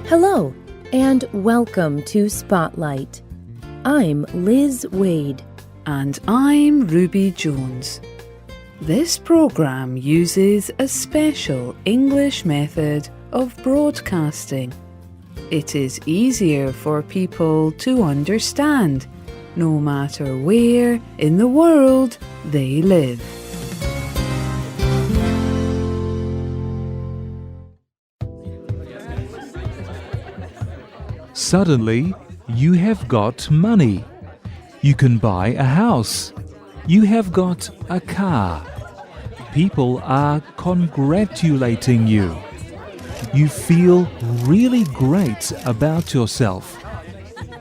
Hello, and welcome to Spotlight. I'm Liz Waid. And I'm Ruby Jones. This programme uses a special English method of broadcasting. It is easier for people to understand, no matter where in the world they live. Suddenly, you have got money. You can buy a house. You have got a car. People are congratulating you. You feel really great about yourself.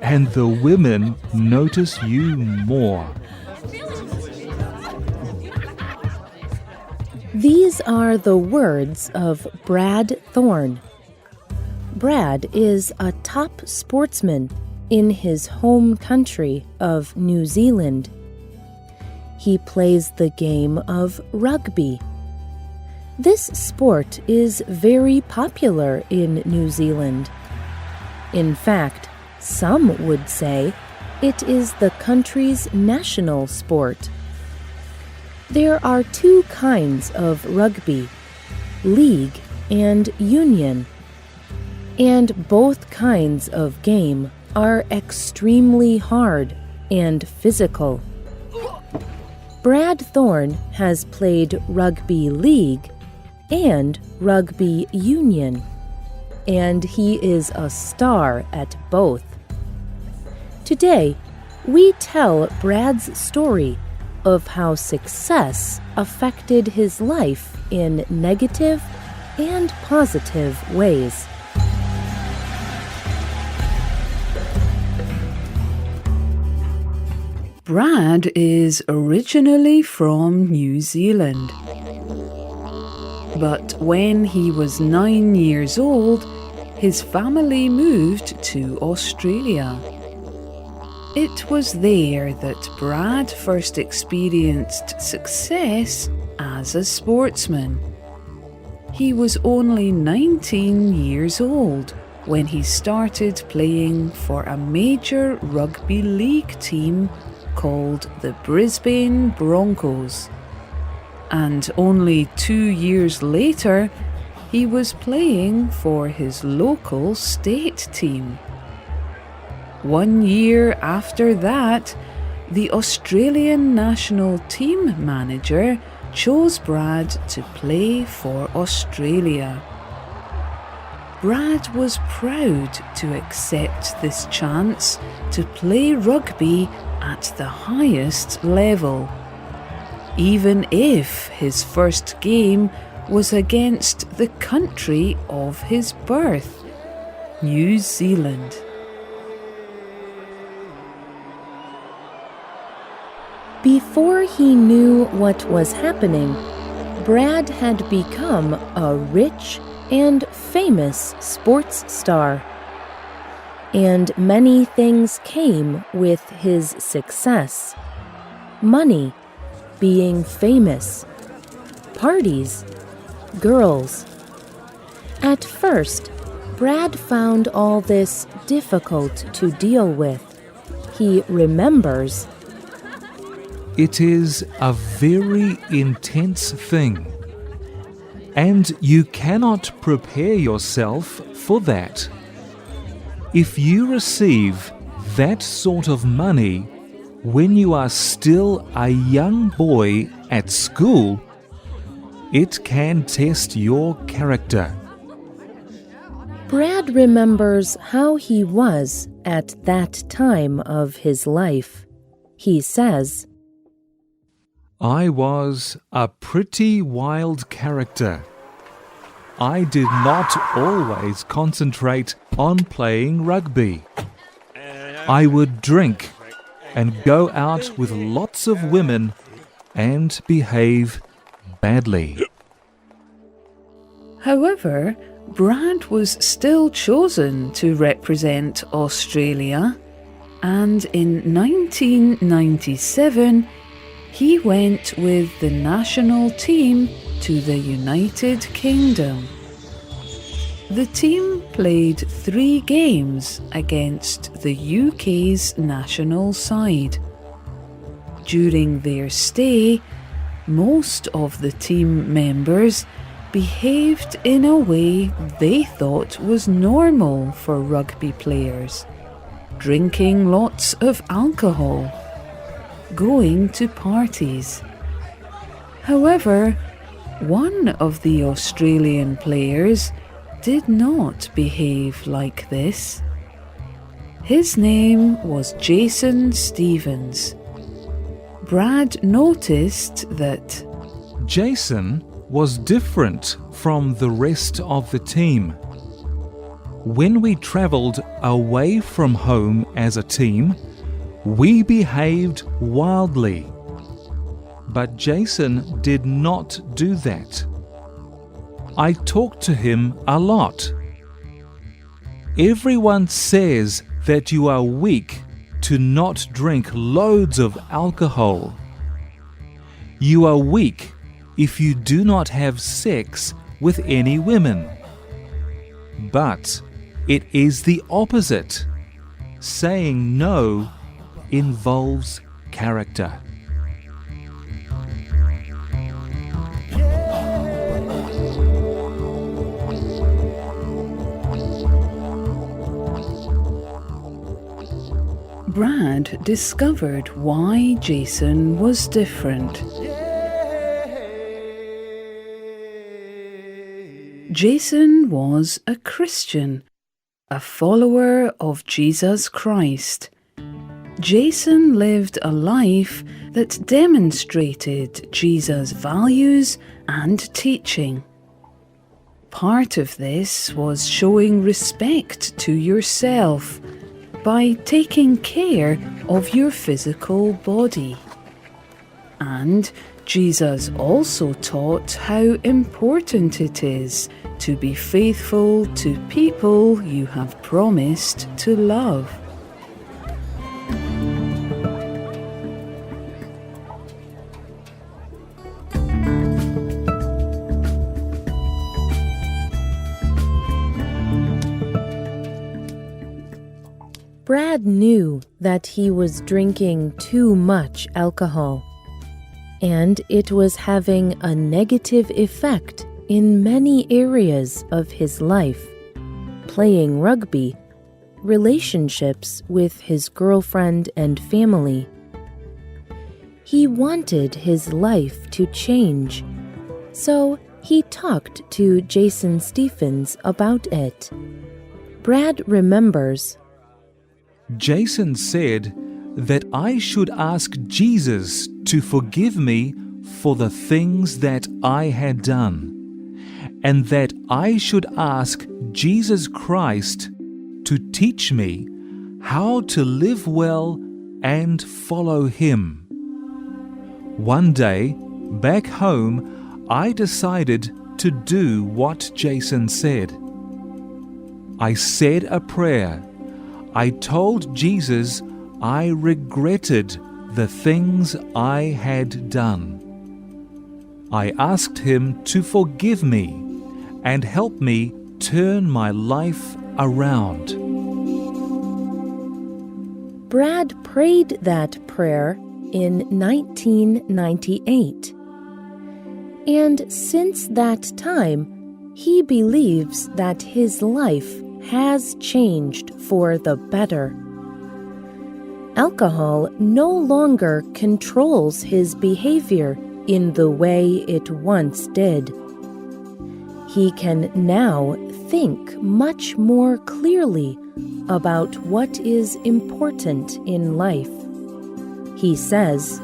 And the women notice you more. These are the words of Brad Thorn. Brad is a top sportsman in his home country of New Zealand. He plays the game of rugby. This sport is very popular in New Zealand. In fact, some would say it is the country's national sport. There are two kinds of rugby, league and union. And both kinds of game are extremely hard and physical. Brad Thorn has played rugby league and rugby union, and he is a star at both. Today, we tell Brad's story of how success affected his life in negative and positive ways. Brad is originally from New Zealand. But when he was 9 years old, his family moved to Australia. It was there that Brad first experienced success as a sportsman. He was only 19 years old when he started playing for a major rugby league team called the Brisbane Broncos. And only 2 years later, he was playing for his local state team. 1 year after that, the Australian national team manager chose Brad to play for Australia. Brad was proud to accept this chance to play rugby at the highest level, even if his first game was against the country of his birth, New Zealand. Before he knew what was happening, Brad had become a rich and famous sports star. And many things came with his success. Money, being famous, parties, girls. At first, Brad found all this difficult to deal with. He remembers, It is a very intense thing. And you cannot prepare yourself for that. If you receive that sort of money when you are still a young boy at school, it can test your character. Brad remembers how he was at that time of his life. He says, I was a pretty wild character. I did not always concentrate on playing rugby. I would drink and go out with lots of women and behave badly. However, Brad was still chosen to represent Australia, and in 1997 he went with the national team to the United Kingdom. The team played 3 games against the UK's national side. During their stay, most of the team members behaved in a way they thought was normal for rugby players, drinking lots of alcohol, going to parties. However, one of the Australian players did not behave like this. His name was Jason Stevens. Brad noticed that Jason was different from the rest of the team. When we travelled away from home as a team, we behaved wildly. But Jason did not do that. I talked to him a lot. Everyone says that you are weak to not drink loads of alcohol. You are weak if you do not have sex with any women. But it is the opposite. Saying no involves character. Brad discovered why Jason was different. Jason was a Christian, a follower of Jesus Christ. Jason lived a life that demonstrated Jesus' values and teaching. Part of this was showing respect to yourself by taking care of your physical body. And Jesus also taught how important it is to be faithful to people you have promised to love. Brad knew that he was drinking too much alcohol, and it was having a negative effect in many areas of his life: playing rugby, relationships with his girlfriend and family. He wanted his life to change, so he talked to Jason Stephens about it. Brad remembers, Jason said that I should ask Jesus to forgive me for the things that I had done, and that I should ask Jesus Christ to teach me how to live well and follow Him. One day, back home, I decided to do what Jason said. I said a prayer. I told Jesus I regretted the things I had done. I asked Him to forgive me and help me turn my life around. Brad prayed that prayer in 1998. And since that time, he believes that his life has changed for the better. Alcohol no longer controls his behavior in the way it once did. He can now think much more clearly about what is important in life. He says,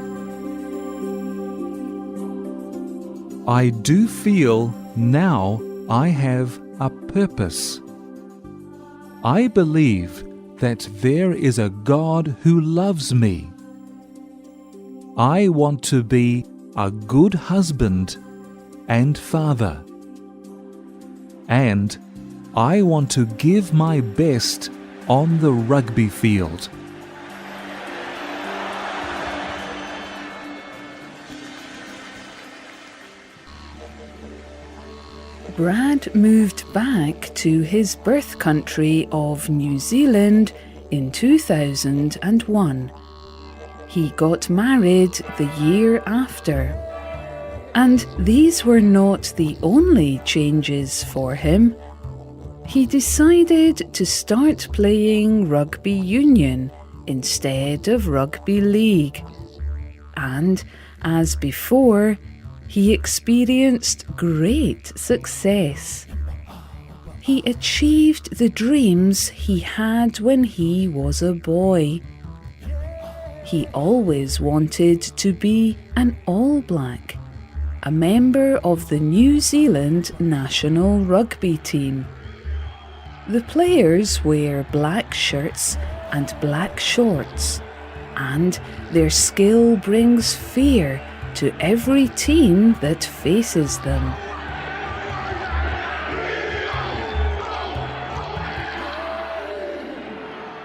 I do feel now I have a purpose. I believe that there is a God who loves me. I want to be a good husband and father. And I want to give my best on the rugby field. Brad moved back to his birth country of New Zealand in 2001. He got married the year after. And these were not the only changes for him. He decided to start playing rugby union instead of rugby league. And, as before, he experienced great success. He achieved the dreams he had when he was a boy. He always wanted to be an All Black, a member of the New Zealand national rugby team. The players wear black shirts and black shorts, and their skill brings fear to every team that faces them.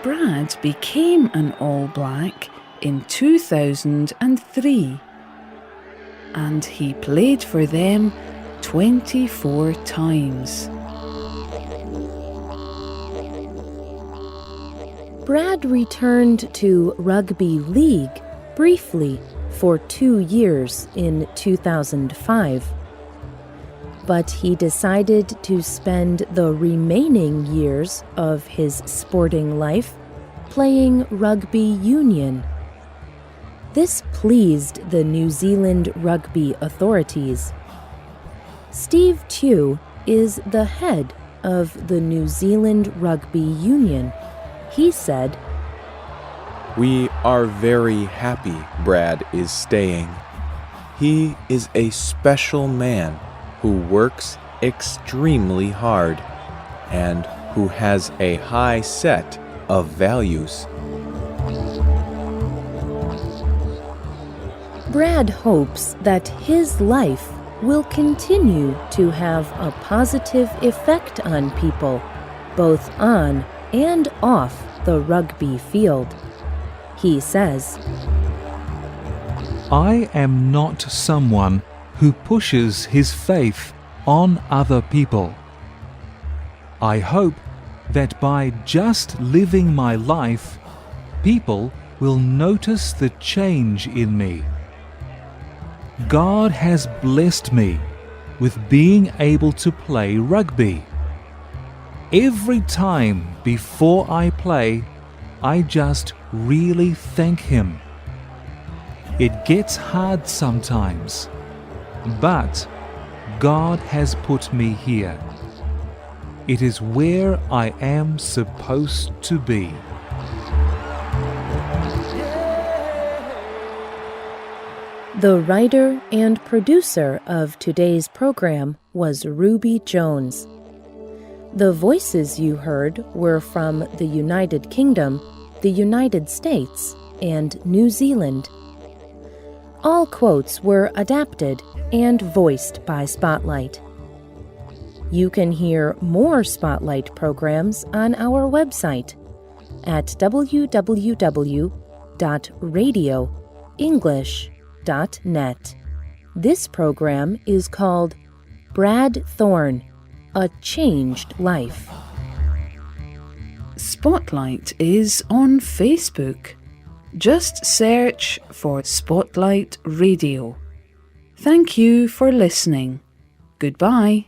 Brad became an All Black in 2003, and he played for them 24 times. Brad returned to rugby league briefly for 2 years in 2005. But he decided to spend the remaining years of his sporting life playing rugby union. This pleased the New Zealand rugby authorities. Steve Tew is the head of the New Zealand Rugby Union. He said, "We are very happy Brad is staying. He is a special man who works extremely hard and who has a high set of values." Brad hopes that his life will continue to have a positive effect on people, both on and off the rugby field. He says, I am not someone who pushes his faith on other people. I hope that by just living my life, people will notice the change in me. God has blessed me with being able to play rugby. Every time before I play, I just really thank Him. It gets hard sometimes, but God has put me here. It is where I am supposed to be. The writer and producer of today's program was Ruby Jones. The voices you heard were from the United Kingdom, the United States, and New Zealand. All quotes were adapted and voiced by Spotlight. You can hear more Spotlight programs on our website at www.radioenglish.net. This program is called Brad Thorn, A Changed Life. Spotlight is on Facebook. Just search for Spotlight Radio. Thank you for listening. Goodbye.